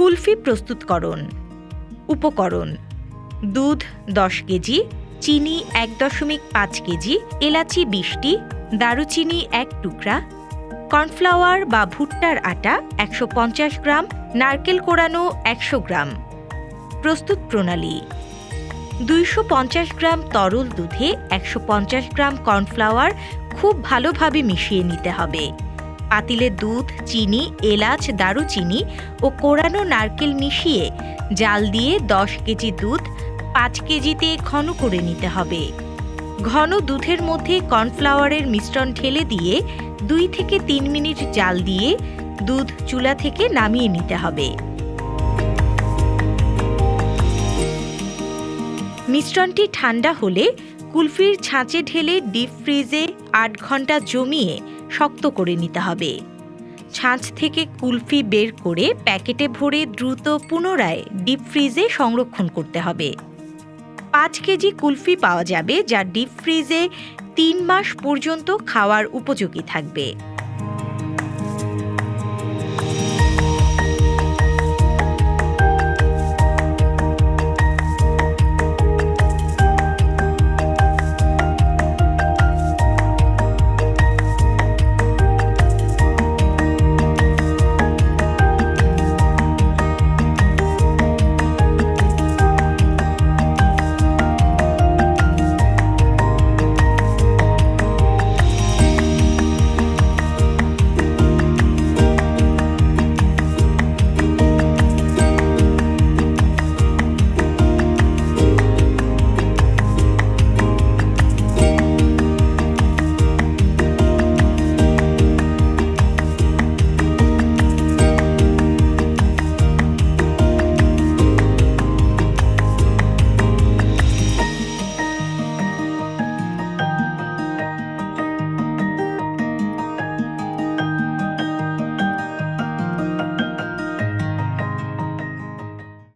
কুলফি প্রস্তুতকরণ। উপকরণ: দুধ 10 কেজি, চিনি 1.5 কেজি, এলাচি 20টি, দারুচিনি 1 টুকরা, কর্নফ্লাওয়ার বা ভুট্টার আটা 150 গ্রাম, নারকেল কোড়ানো 100 গ্রাম। প্রস্তুত প্রণালী: 250 গ্রাম তরল দুধে 150 গ্রাম কর্নফ্লাওয়ার খুব ভালোভাবে মিশিয়ে নিতে হবে। পাতিলে দুধ, চিনি, এলাচ, দারুচিনি ও কোড়ানো নারকেল মিশিয়ে জাল দিয়ে 10 কেজি দুধ 5 কেজিতে ঘন করে নিতে হবে। ঘন দুধের মধ্যে কর্নফ্লাওয়ারের মিশ্রণ ঢেলে দিয়ে 2 থেকে 3 মিনিট জাল দিয়ে দুধ চুলা থেকে নামিয়ে নিতে হবে। মিশ্রণটি ঠান্ডা হলে কুলফির ছাঁচে ঢেলে ডিপ ফ্রিজে 8 ঘন্টা জমিয়ে শক্ত করে নিতে হবে। ছাঁচ থেকে কুলফি বের করে প্যাকেটে ভরে দ্রুত পুনরায় ডিপ ফ্রিজে সংরক্ষণ করতে হবে। 5 কেজি কুলফি পাওয়া যাবে যা ডিপ ফ্রিজে 3 মাস পর্যন্ত খাওয়ার উপযোগী থাকবে।